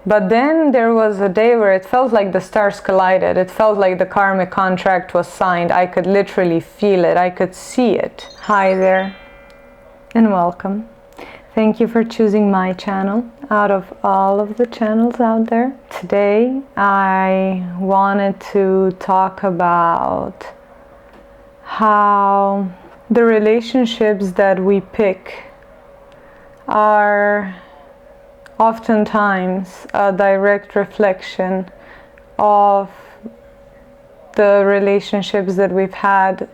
But then there was a day where it felt like the stars collided. It felt like the karmic contract was signed. I could literally feel it. I could see it. Hi there, and welcome. Thank you for choosing my channel out of all of the channels out there. Today, I wanted to talk about how the relationships that we pick are oftentimes a direct reflection of the relationships that we've had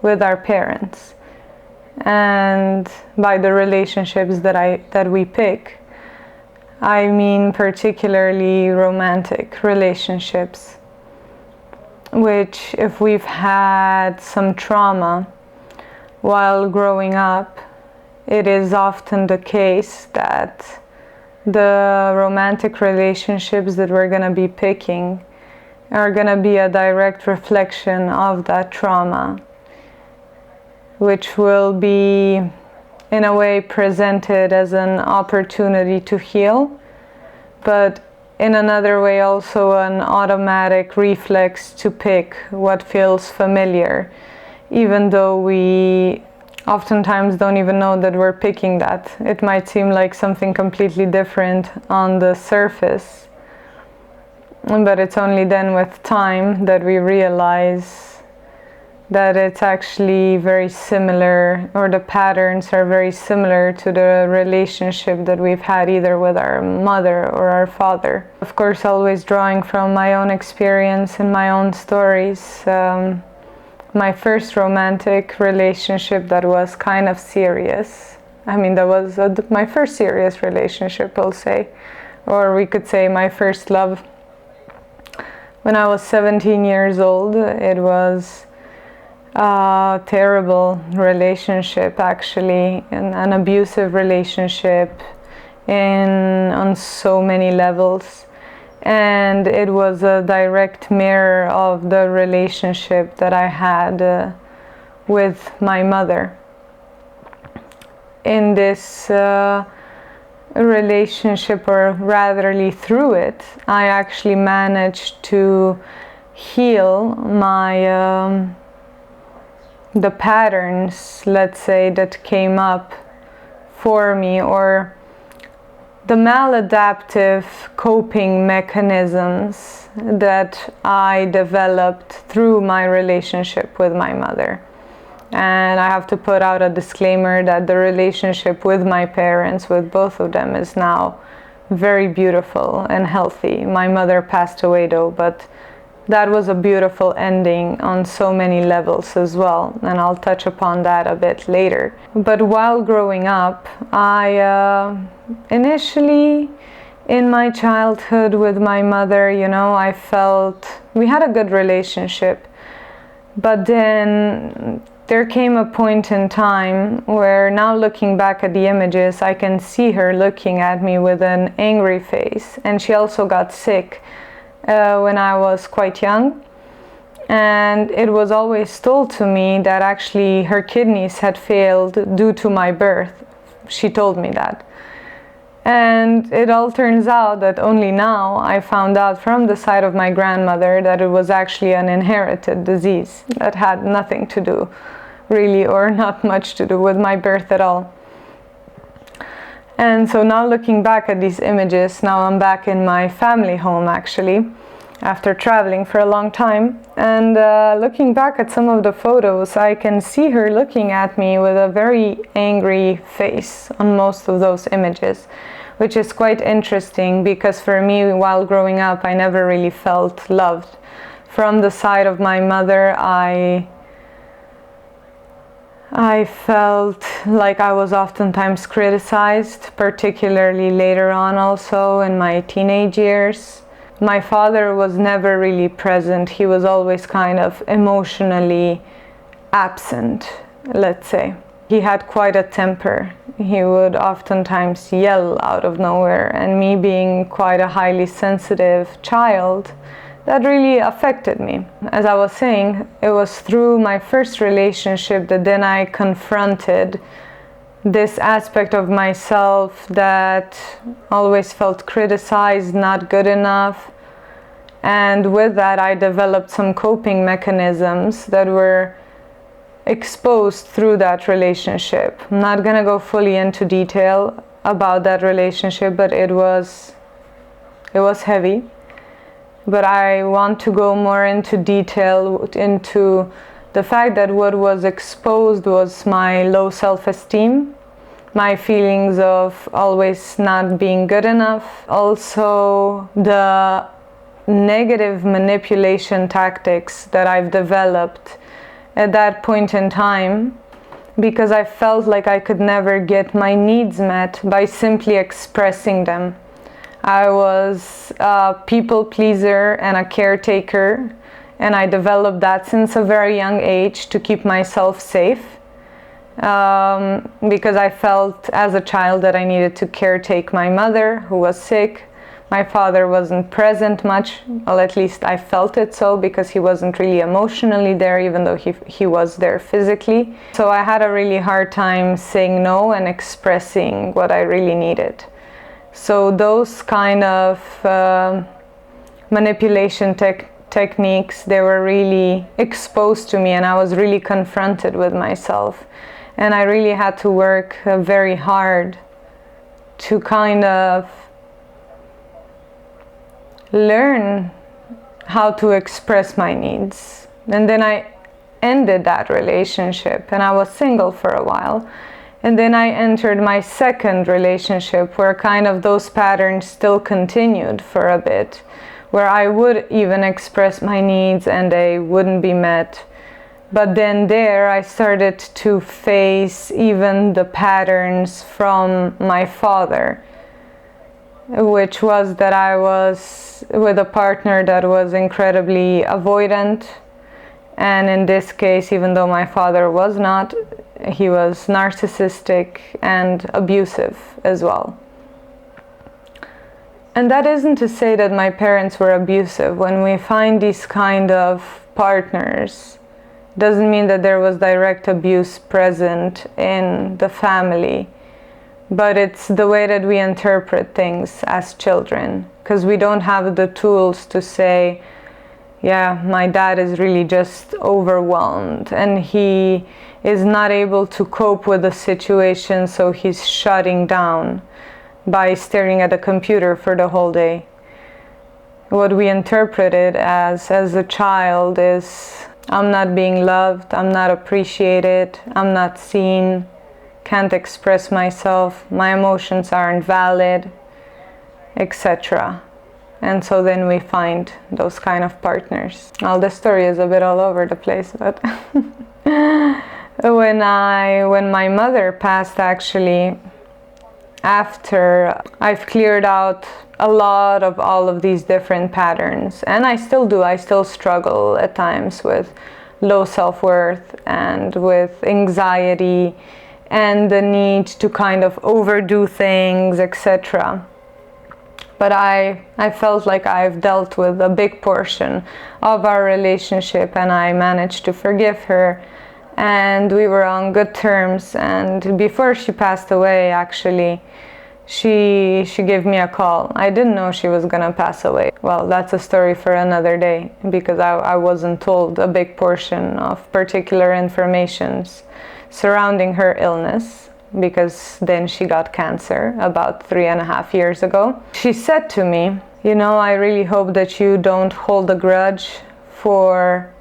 with our parents. And by the relationships that we pick, I mean particularly romantic relationships, which if we've had some trauma while growing up, it is often the case that the romantic relationships that we're going to be picking are going to be a direct reflection of that trauma, which will be in a way presented as an opportunity to heal, but in another way also an automatic reflex to pick what feels familiar, even though we oftentimes don't even know that we're picking that. It might seem like something completely different on the surface, but it's only then with time that we realize that it's actually very similar, or the patterns are very similar to the relationship that we've had either with our mother or our father. Of course, always drawing from my own experience and my own stories. My first romantic relationship that was kind of serious. I mean, that was my first serious relationship, I'll say. Or we could say my first love. When I was 17 years old, it was a terrible relationship, actually, an abusive relationship on so many levels. And it was a direct mirror of the relationship that I had with my mother. In this relationship, or rather through it, I actually managed to heal the patterns, let's say, that came up for me, or the maladaptive coping mechanisms that I developed through my relationship with my mother. And I have to put out a disclaimer that the relationship with my parents, with both of them, is now very beautiful and healthy. My mother passed away though, but that was a beautiful ending on so many levels as well, and I'll touch upon that a bit later. But while growing up, I initially in my childhood with my mother, I felt we had a good relationship, but then there came a point in time where, now looking back at the images, I can see her looking at me with an angry face, and she also got sick when I was quite young, and it was always told to me that actually her kidneys had failed due to my birth. She told me that, and it all turns out that only now I found out from the side of my grandmother that it was actually an inherited disease that had nothing to do really, or not much to do, with my birth at all. And so now looking back at these images, now I'm back in my family home actually, after traveling for a long time. And looking back at some of the photos, I can see her looking at me with a very angry face on most of those images, which is quite interesting because for me, while growing up, I never really felt loved. From the side of my mother, I felt like I was oftentimes criticized, particularly later on also in my teenage years. My father was never really present. He was always kind of emotionally absent, let's say. He had quite a temper. He would oftentimes yell out of nowhere, and me being quite a highly sensitive child, that really affected me. As I was saying, it was through my first relationship that then I confronted this aspect of myself that always felt criticized, not good enough. And with that, I developed some coping mechanisms that were exposed through that relationship. I'm not gonna go fully into detail about that relationship, but it was heavy. But I want to go more into detail into the fact that what was exposed was my low self-esteem, my feelings of always not being good enough, also the negative manipulation tactics that I've developed at that point in time, because I felt like I could never get my needs met by simply expressing them. I was a people pleaser and a caretaker, and I developed that since a very young age to keep myself safe, because I felt as a child that I needed to caretake my mother, who was sick. My father wasn't present much, well, at least I felt it so, because he wasn't really emotionally there, even though he was there physically. So I had a really hard time saying no and expressing what I really needed. So those kind of manipulation techniques, they were really exposed to me, and I was really confronted with myself. And I really had to work very hard to kind of learn how to express my needs. And then I ended that relationship, and I was single for a while. And then I entered my second relationship, where kind of those patterns still continued for a bit, where I would even express my needs and they wouldn't be met. But then there I started to face even the patterns from my father, which was that I was with a partner that was incredibly avoidant. And in this case, even though my father was not, he was narcissistic and abusive as well. And that isn't to say that my parents were abusive. When we find these kind of partners, doesn't mean that there was direct abuse present in the family. But it's the way that we interpret things as children, because we don't have the tools to say, yeah, my dad is really just overwhelmed and he is not able to cope with the situation, so he's shutting down by staring at a computer for the whole day. What we interpret it as a child is, I'm not being loved, I'm not appreciated, I'm not seen, can't express myself, my emotions aren't valid, etc. And so then we find those kind of partners. Well, the story is a bit all over the place, but when my mother passed, actually, after I've cleared out a lot of all of these different patterns, and I still struggle at times with low self-worth and with anxiety and the need to kind of overdo things, etc. But I felt like I've dealt with a big portion of our relationship, and I managed to forgive her, and we were on good terms. And before she passed away, actually, she gave me a call. I didn't know she was gonna pass away. Well, that's a story for another day, because I wasn't told a big portion of particular informations surrounding her illness, because then she got cancer about 3.5 years ago. She said to me, you know, I really hope that you don't hold a grudge for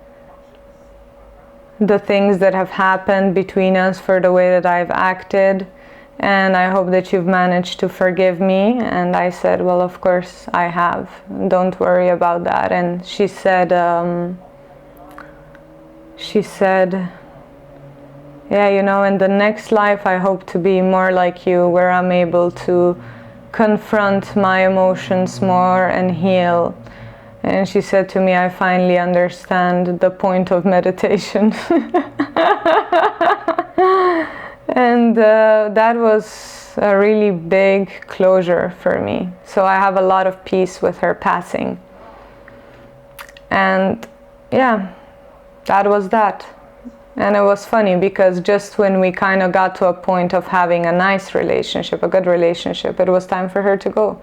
the things that have happened between us, for the way that I've acted, and I hope that you've managed to forgive me. And I said, well, of course I have, don't worry about that. And she said, yeah, you know, in the next life I hope to be more like you, where I'm able to confront my emotions more and heal. And she said to me, I finally understand the point of meditation. And that was a really big closure for me. So I have a lot of peace with her passing. And yeah, that was that. And it was funny because just when we kind of got to a point of having a nice relationship, a good relationship, it was time for her to go,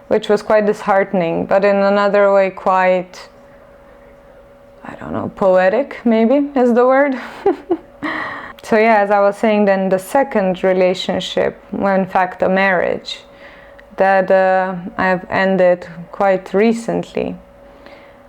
which was quite disheartening, but in another way quite, I don't know, poetic maybe is the word. So yeah, as I was saying, then the second relationship, well, in fact a marriage that I've ended quite recently,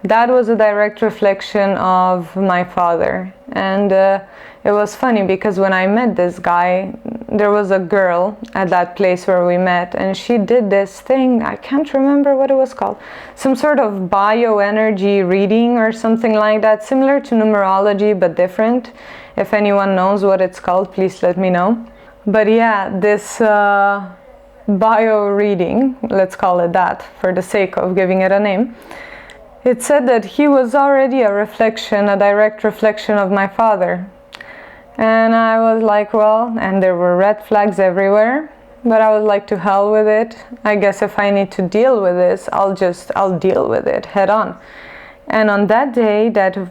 that was a direct reflection of my father. And it was funny because when I met this guy, there was a girl at that place where we met, and she did this thing, I can't remember what it was called, some sort of bioenergy reading or something like that, similar to numerology but different. If anyone knows what it's called, please let me know. But yeah, this bio reading, let's call it that for the sake of giving it a name, it said that he was already a reflection, a direct reflection of my father. And I was like, well, and there were red flags everywhere, but I was like, to hell with it. I guess if I need to deal with this, I'll deal with it head on. And on that day, there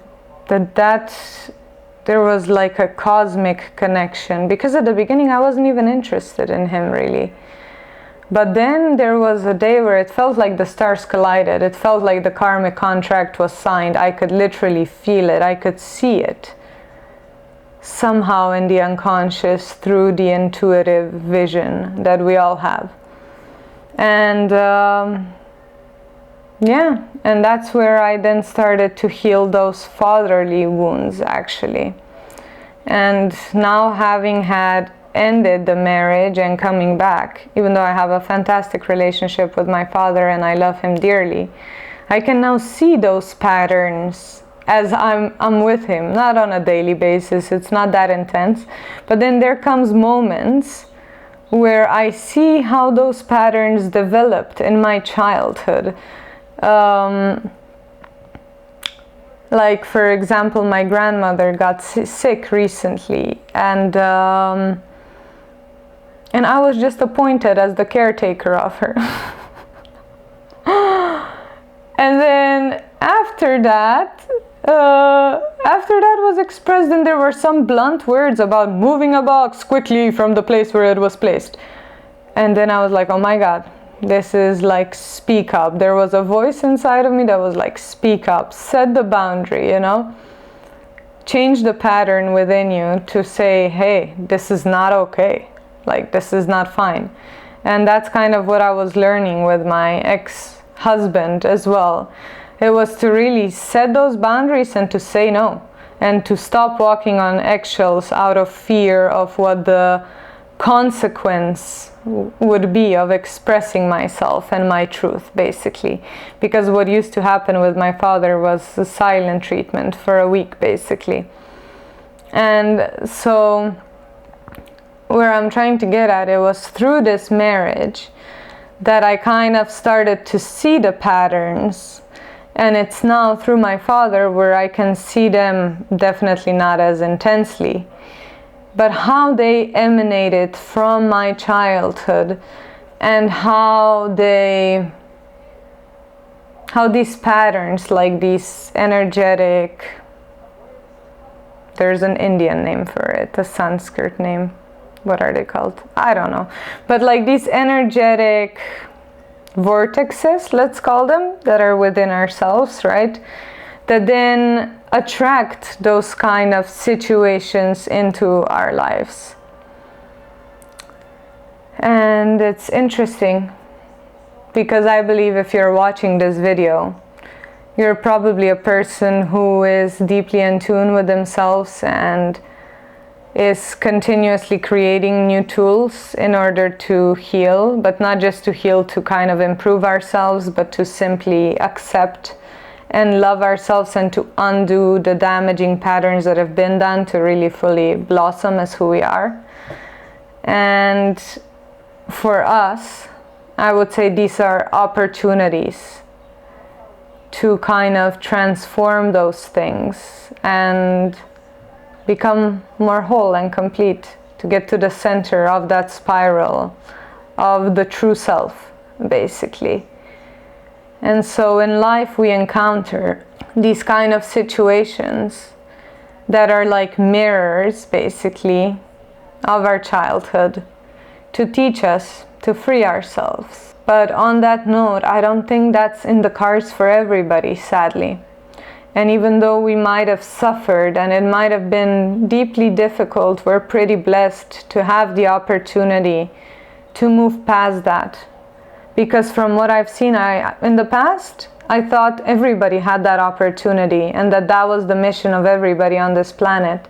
was like a cosmic connection, because at the beginning I wasn't even interested in him really. But then there was a day where it felt like the stars collided. It felt like the karmic contract was signed. I could literally feel it. I could see it somehow in the unconscious through the intuitive vision that we all have. And yeah, and that's where I then started to heal those fatherly wounds actually. And now, having had ended the marriage and coming back, even though I have a fantastic relationship with my father and I love him dearly, I can now see those patterns as I'm with him, not on a daily basis, it's not that intense, but then there comes moments where I see how those patterns developed in my childhood. Like for example, my grandmother got sick recently, and I was just appointed as the caretaker of her. And then after that was expressed, and there were some blunt words about moving a box quickly from the place where it was placed. And then I was like, oh my God, this is like, speak up. There was a voice inside of me that was like, speak up, set the boundary, you know? Change the pattern within you to say, hey, this is not okay. Like, this is not fine. And that's kind of what I was learning with my ex-husband as well. It was to really set those boundaries and to say no, and to stop walking on eggshells out of fear of what the consequence would be of expressing myself and my truth, basically. Because what used to happen with my father was a silent treatment for a week, basically. And so where I'm trying to get at, it was through this marriage that I kind of started to see the patterns. And it's now through my father where I can see them, definitely not as intensely, but how they emanated from my childhood, and how these patterns, like these energetic, there's an Indian name for it, a Sanskrit name, what are they called? I don't know. But like these energetic vortexes, let's call them, that are within ourselves, right? That then attract those kind of situations into our lives. And it's interesting because I believe if you're watching this video, you're probably a person who is deeply in tune with themselves and is continuously creating new tools in order to heal, but not just to heal to kind of improve ourselves, but to simply accept and love ourselves and to undo the damaging patterns that have been done to really fully blossom as who we are. And for us, I would say these are opportunities to kind of transform those things and become more whole and complete, to get to the center of that spiral of the true self, basically. And so in life we encounter these kind of situations that are like mirrors, basically, of our childhood to teach us to free ourselves. But on that note, I don't think that's in the cards for everybody, sadly. And even though we might have suffered and it might have been deeply difficult, we're pretty blessed to have the opportunity to move past that. Because from what I've seen, in the past, I thought everybody had that opportunity and that was the mission of everybody on this planet.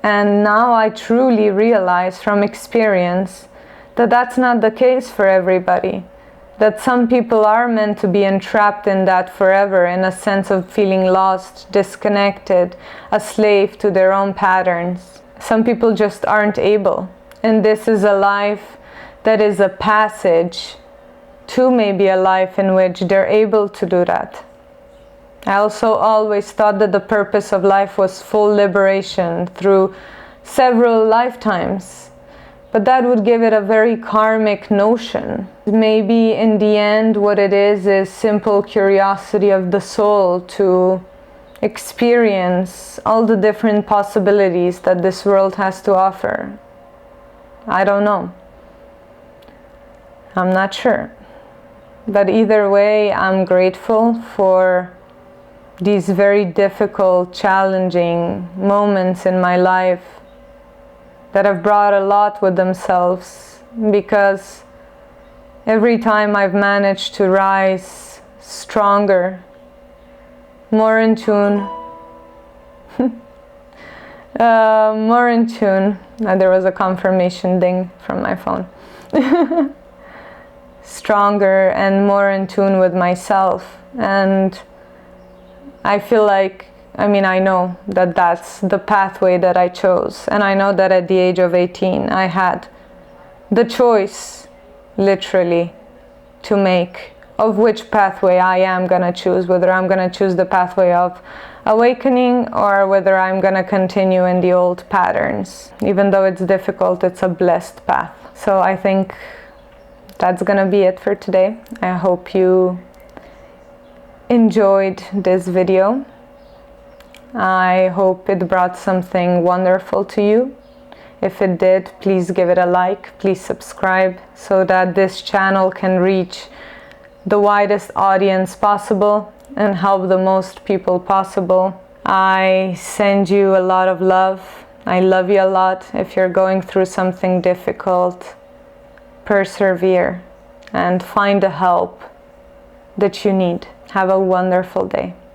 And now I truly realize from experience that that's not the case for everybody. That some people are meant to be entrapped in that forever, in a sense of feeling lost, disconnected, a slave to their own patterns. Some people just aren't able. And this is a life that is a passage to maybe a life in which they're able to do that. I also always thought that the purpose of life was full liberation through several lifetimes. But that would give it a very karmic notion. Maybe in the end what it is simple curiosity of the soul to experience all the different possibilities that this world has to offer. I don't know. I'm not sure. But either way, I'm grateful for these very difficult, challenging moments in my life that have brought a lot with themselves, because every time I've managed to rise stronger, more in tune, more in tune. There was a confirmation ding from my phone. Stronger and more in tune with myself. And I feel like, I know that that's the pathway that I chose. And I know that at the age of 18, I had the choice, literally, to make of which pathway I am going to choose, whether I'm going to choose the pathway of awakening or whether I'm going to continue in the old patterns. Even though it's difficult, it's a blessed path. So I think that's going to be it for today. I hope you enjoyed this video. I hope it brought something wonderful to you. If it did, please give it a like, please subscribe so that this channel can reach the widest audience possible and help the most people possible. I send you a lot of love. I love you a lot. If you're going through something difficult, persevere and find the help that you need. Have a wonderful day.